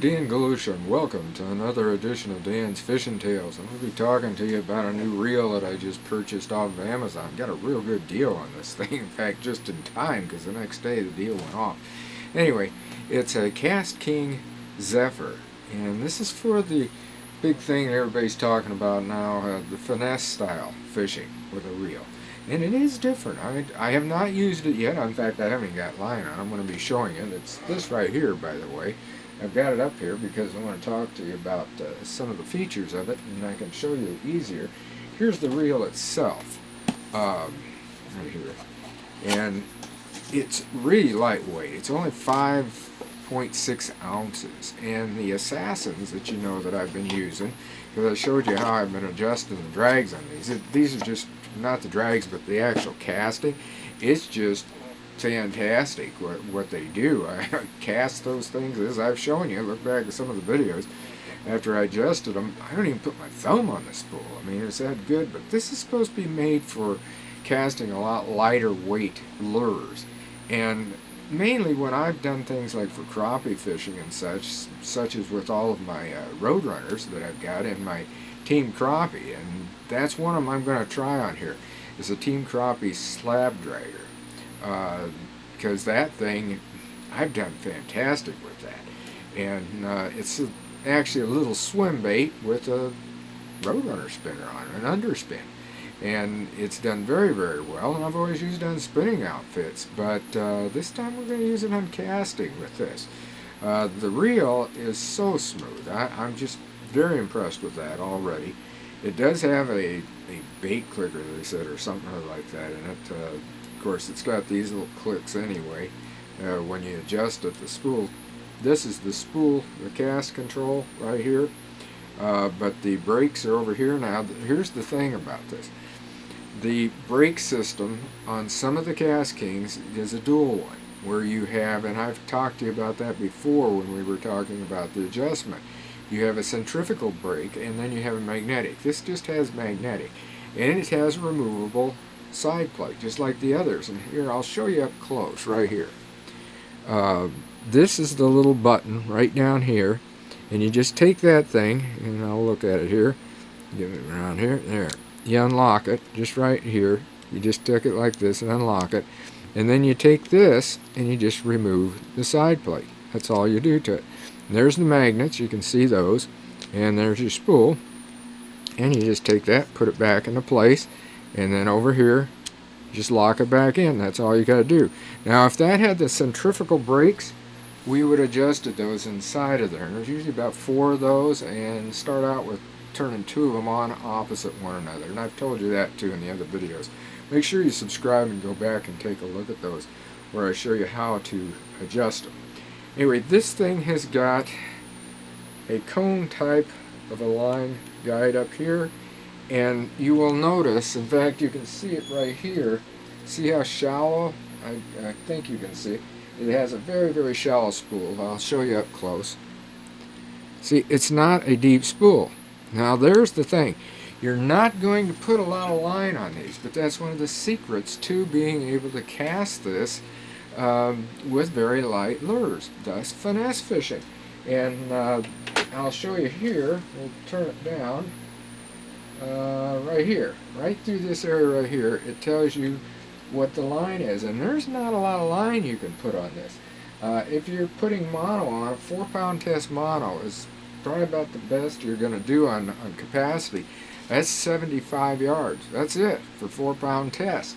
Dan Galusha, and welcome to another edition of Dan's Fishing Tales. I'm going to be talking to you about a new reel that I just purchased off of Amazon. Got a real good deal on this thing, in fact, just in time, because the next day the deal went off. Anyway, it's a KastKing Zepher, and this is for the big thing that everybody's talking about now, the finesse style fishing with a reel. And it is different. I have not used it yet. In fact, I haven't got line on. I'm going to be showing it. It's this right here, by the way. I've got it up here because I want to talk to you about some of the features of it, and I can show you easier. Here's the reel itself, right here. And it's really lightweight. It's only 5.6 ounces. And the Assassins that you know that I've been using, because I showed you how I've been adjusting the drags on these. These are just not the drags, but the actual casting. It's just fantastic what they do. I cast those things as I've shown you. Look back at some of the videos. After I adjusted them, I don't even put my thumb on the spool. I mean, it's that good. But this is supposed to be made for casting a lot lighter weight lures. And mainly when I've done things like for crappie fishing and such as with all of my Roadrunners that I've got in my Team Crappie, and that's one of them I'm going to try on here, is a Team Crappie slab dragger. Because that thing, I've done fantastic with that. And it's actually a little swim bait with a Roadrunner spinner on it, an underspin. And it's done very, very well, and I've always used it on spinning outfits, but this time we're going to use it on casting with this. The reel is so smooth. I'm just very impressed with that already. It does have a bait clicker, they said, or something like that in it. Of course, it's got these little clicks anyway. When you adjust it, the spool, this is the spool, the cast control right here. But the brakes are over here. Now, here's the thing about this. The brake system on some of the KastKings is a dual one, where you have, and I've talked to you about that before when we were talking about the adjustment. You have a centrifugal brake, and then you have a magnetic. This just has magnetic, and it has a removable side plate, just like the others. And here, I'll show you up close, right here. This is the little button right down here, and you just take that thing, and I'll look at it here, get it around here, there. You unlock it, just right here. You just take it like this and unlock it, and then you take this, and you just remove the side plate. That's all you do to it. And there's the magnets, you can see those, and there's your spool, and you just take that, put it back into place, and then over here, just lock it back in. That's all you got to do. Now, if that had the centrifugal brakes, we would have adjusted those inside of there. And there's usually about 4 of those, and start out with turning 2 of them on opposite one another. And I've told you that too in the other videos. Make sure you subscribe and go back and take a look at those, where I show you how to adjust them. Anyway, this thing has got a cone type of a line guide up here, and you will notice, in fact you can see it right here, see how shallow, I think you can see it. It has a very, very shallow spool. I'll show you up close. See, it's not a deep spool. Now there's the thing, you're not going to put a lot of line on these, but that's one of the secrets to being able to cast this with very light lures, thus finesse fishing. And I'll show you here, we'll turn it down, right here, right through this area right here, it tells you what the line is, and there's not a lot of line you can put on this. If you're putting mono on it, 4-pound test mono is probably about the best you're going to do on capacity. That's 75 yards. That's it for 4-pound test.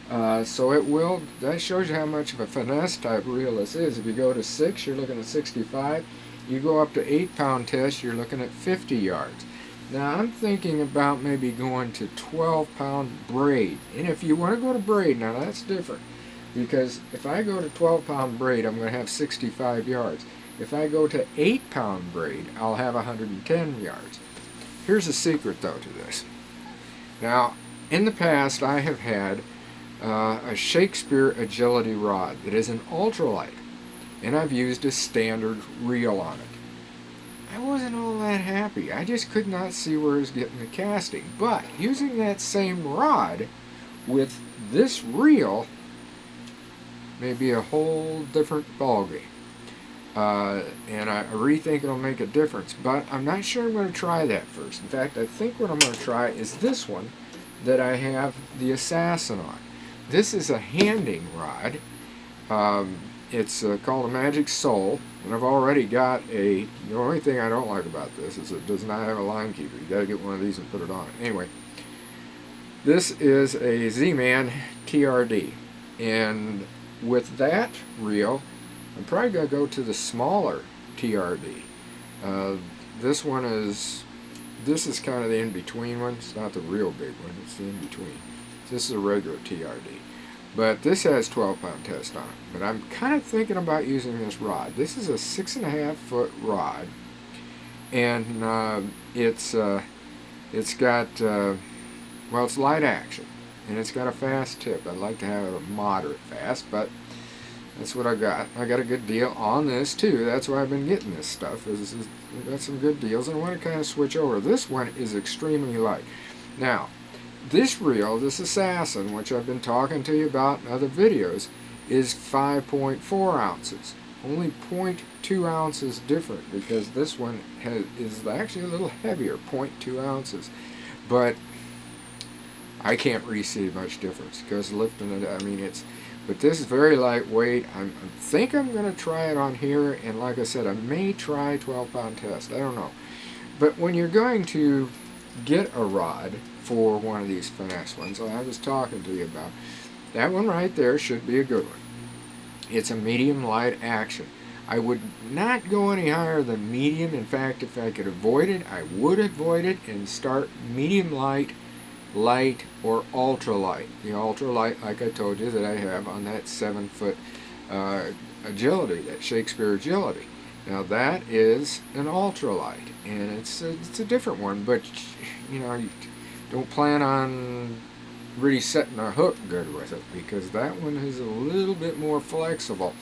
So it will, that shows you how much of a finesse type reel this is. If you go to 6, you're looking at 65. You go up to 8-pound test, you're looking at 50 yards. Now I'm thinking about maybe going to 12-pound braid. And if you want to go to braid, now that's different. Because if I go to 12-pound braid, I'm going to have 65 yards. If I go to 8-pound braid, I'll have 110 yards. Here's a secret though to this. Now, in the past I have had a Shakespeare agility rod that is an ultralight, and I've used a standard reel on it. I wasn't all that happy. I just could not see where I was getting the casting. But using that same rod with this reel may be a whole different ballgame. and I really think it'll make a difference. But I'm not sure I'm going to try that first. In fact, I think what I'm going to try is this one that I have the Assassin on. This is a handing rod. It's called a Magic Soul, and I've already got a. The only thing I don't like about this is it does not have a line keeper. You got to get one of these and put it on. Anyway, this is a Z-Man TRD, and with that reel, I'm probably going to go to the smaller TRD. This one is. This is kind of the in-between one. It's not the real big one. It's the in-between. This is a regular TRD. But this has 12-pound test on it. But I'm kind of thinking about using this rod. This is a 6.5-foot rod. And it's got, well, it's light action. And it's got a fast tip. I'd like to have it a moderate fast, but that's what I got. I got a good deal on this too. That's why I've been getting this stuff. I've got some good deals, and I want to kind of switch over. This one is extremely light. Now, this reel, this Assassin, which I've been talking to you about in other videos, is 5.4 ounces. Only 0.2 ounces different, because this one is actually a little heavier, 0.2 ounces. But I can't really see much difference because lifting it, I mean, but this is very lightweight. I think I'm going to try it on here, and like I said, I may try 12-pound test. I don't know. But when you're going to get a rod for one of these finesse ones, I was talking to you about, that one right there should be a good one. It's a medium light action. I would not go any higher than medium. In fact, if I could avoid it, I would avoid it and start medium light, light, or ultralight. The ultralight, like I told you, that I have on that 7-foot agility, that Shakespeare agility. Now that is an ultralight, and it's a different one, but you know, you don't plan on really setting a hook good with it, because that one is a little bit more flexible.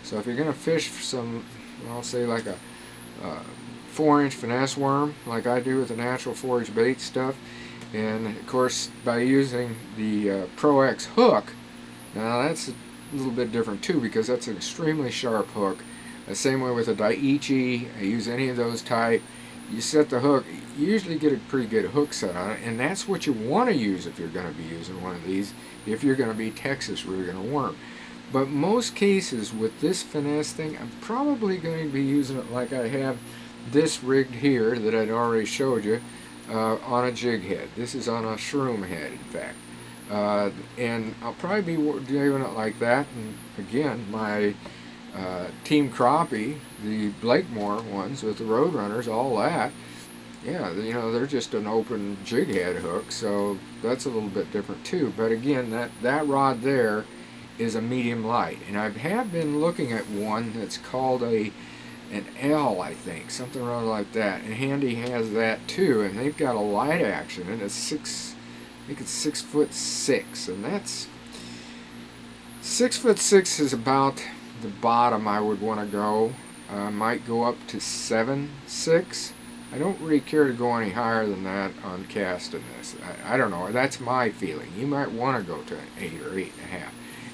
So if you're going to fish for some, I'll say like a 4-inch finesse worm, like I do with the natural 4-inch bait stuff, and of course by using the Pro X hook, now that's a little bit different too, because that's an extremely sharp hook. The same way with a Daiichi, I use any of those type. You set the hook, you usually get a pretty good hook set on it, and that's what you want to use if you're going to be using one of these, if you're going to be Texas rigging a worm. But most cases with this finesse thing, I'm probably going to be using it like I have this rigged here that I'd already showed you, on a jig head. This is on a shroom head, in fact. And I'll probably be doing it like that. And again, my Team Crappie, the Blakemore ones with the Roadrunners, all that, yeah, you know, they're just an open jig head hook, so that's a little bit different too. But again, that rod there is a medium light, and I have been looking at one that's called an L, I think, something around like that, and Handy has that too, and they've got a light action, and it's I think it's 6'6", and that's 6'6" is about the bottom I would want to go. Might go up to 7'6". I don't really care to go any higher than that on casting this. I don't know. That's my feeling. You might want to go to an 8 or 8.5.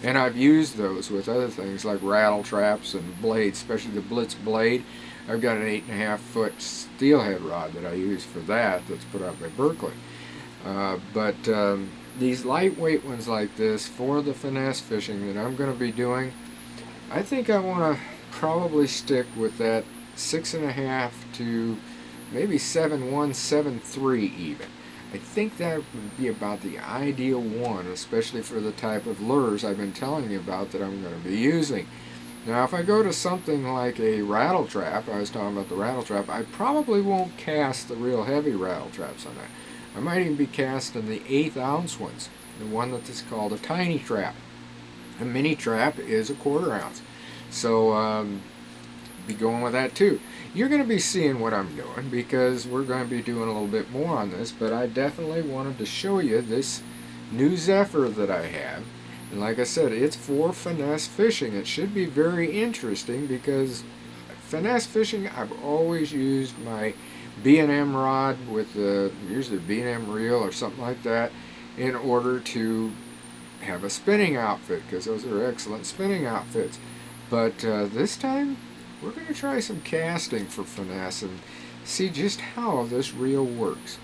And I've used those with other things like rattle traps and blades, especially the Blitz blade. I've got an 8.5-foot steelhead rod that I use for that, that's put out by Berkeley. But these lightweight ones like this for the finesse fishing that I'm going to be doing, I think I want to probably stick with that 6.5 to maybe 7.1, 7.3 even. I think that would be about the ideal one, especially for the type of lures I've been telling you about that I'm going to be using. Now, if I go to something like a rattle trap, I was talking about the rattle trap, I probably won't cast the real heavy rattle traps on that. I might even be casting the 1/8 ounce ones, the one that is called a tiny trap. A mini trap is a 1/4 ounce. So, be going with that too. You're going to be seeing what I'm doing because we're going to be doing a little bit more on this, but I definitely wanted to show you this new Zephyr that I have. And like I said, it's for finesse fishing. It should be very interesting because finesse fishing, I've always used my B&M rod with usually a B&M reel or something like that in order to have a spinning outfit, because those are excellent spinning outfits. But this time, we're going to try some casting for finesse and see just how this reel works.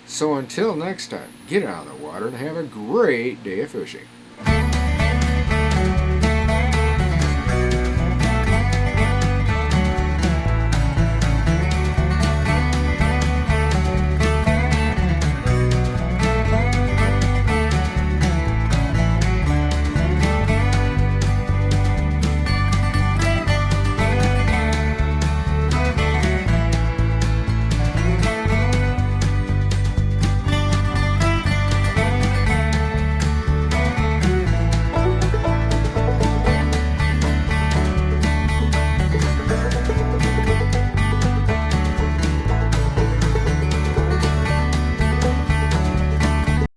So until next time, get out of the water and have a great day of fishing.